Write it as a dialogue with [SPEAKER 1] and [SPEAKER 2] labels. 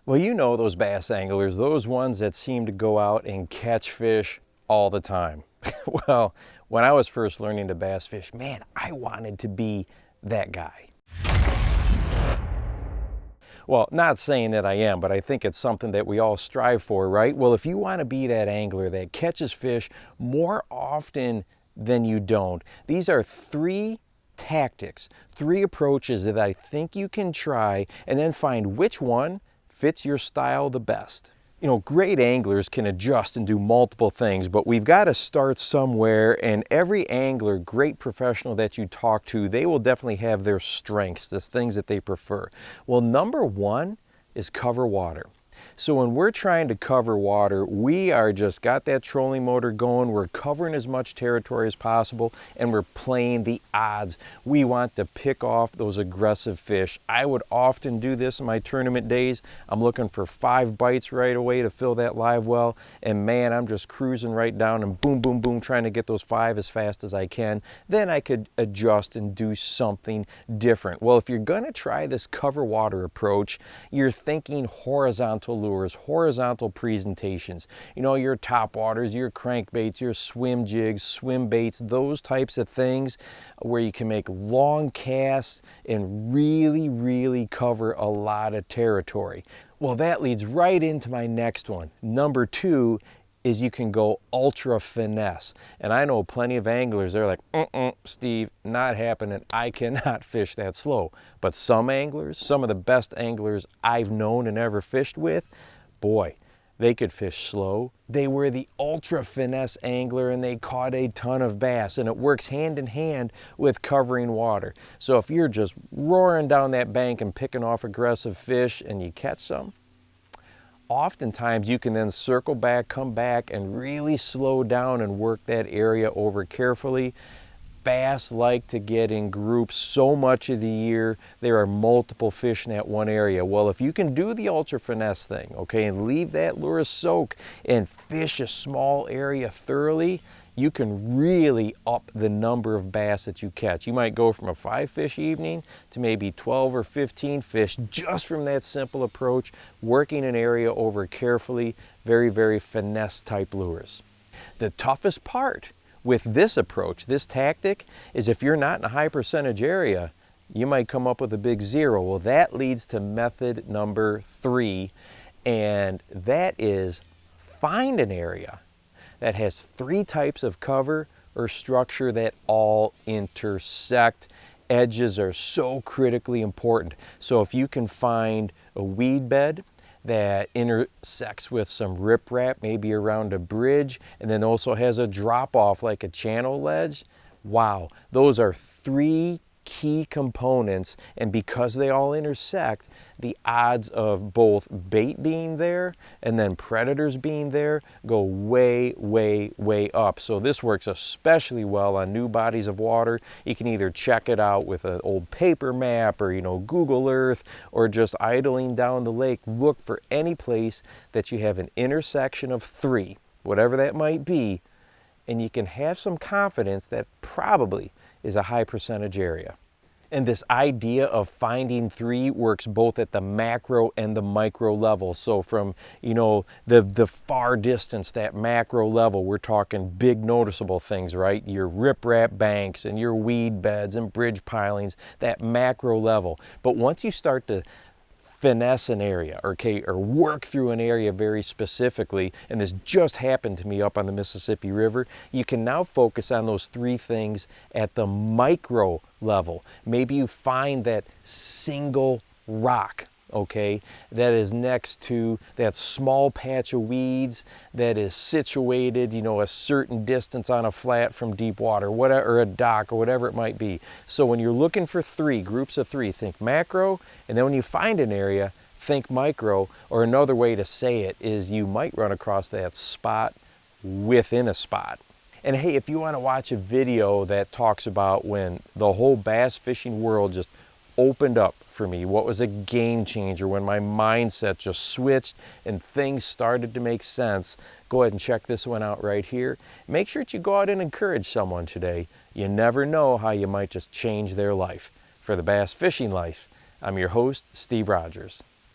[SPEAKER 1] Well, you know those bass anglers, those ones that seem to go out and catch fish all the time. Well, when I was first learning to bass fish, man, I wanted to be that guy. Well, not saying that I am, but I think it's something that we all strive for, right? Well, if you want to be that angler that catches fish more often than you don't, these are three tactics, three approaches that I think you can try and then find which one fits your style the best. You know, great anglers can adjust and do multiple things, but we've got to start somewhere, and every angler, great professional that you talk to, they will definitely have their strengths, the things that they prefer. Well, number one is cover water. So when we're trying to cover water, we are just got that trolling motor going, we're covering as much territory as possible, and we're playing the odds. We want to pick off those aggressive fish. I would often do this in my tournament days. I'm looking for 5 bites right away to fill that live well, and man, I'm just cruising right down and boom, boom, boom, trying to get those 5 as fast as I can. Then I could adjust and do something different. Well, if you're gonna try this cover water approach, you're thinking horizontal lures, horizontal presentations. You know, your Topwaters, your Crankbaits, your swim jigs, swim baits, those types of things where you can make long casts and really cover a lot of territory. Well, that leads right into my next one. Number 2 is you can go ultra finesse. And I know plenty of anglers, they're like, Steve, not happening. I cannot fish that slow. But some anglers, some of the best anglers I've known and ever fished with, boy, they could fish slow. They were the ultra finesse angler and they caught a ton of bass, and it works hand in hand with covering water. So if you're just roaring down that bank and picking off aggressive fish and you catch some, oftentimes you can then circle back, come back, and really slow down and work that area over carefully. Bass like to get in groups so much of the year. There are multiple fish in that one area. Well, if you can do the ultra finesse thing, okay, and leave that lure soak and fish a small area thoroughly, you can really up the number of bass that you catch. You might go from a 5-fish evening to maybe 12 or 15 fish just from that simple approach, working an area over carefully, very finesse type lures. The toughest part with this approach, this tactic, is if you're not in a high percentage area, you might come up with a big 0. Well, that leads to method number 3, and that is find an area that has 3 types of cover or structure that all intersect. Edges are so critically important. So if you can find a weed bed that intersects with some riprap, maybe around a bridge, and then also has a drop off like a channel ledge, wow, those are 3 key components, and because they all intersect, the odds of both bait being there and then predators being there go way up. So this works especially well on new bodies of water. You can either check it out with an old paper map or, you know, Google Earth, or just idling down the lake. Look for any place that you have an intersection of 3, whatever that might be, and you can have some confidence that probably is a high percentage area. And this idea of finding 3 works both at the macro and the micro level. So from, you know, the far distance, that macro level, we're talking big noticeable things, right? Your riprap banks and your weed beds and bridge pilings, that macro level. But once you start to finesse an area, okay, or work through an area very specifically, and this just happened to me up on the Mississippi River, you can now focus on those 3 things at the micro level. Maybe you find that single rock, okay, that is next to that small patch of weeds that is situated, you know, a certain distance on a flat from deep water, whatever, or a dock, or whatever it might be. So when you're looking for 3, groups of 3, think macro, and then when you find an area, think micro. Or another way to say it is you might run across that spot within a spot. And hey, if you want to watch a video that talks about when the whole bass fishing world just opened up for me, what was a game changer, when my mindset just switched and things started to make sense, go ahead and check this one out right here. Make sure that you go out and encourage someone today. You never know how you might just change their life. For the Bass Fishing Life, I'm your host, Steve Rogers.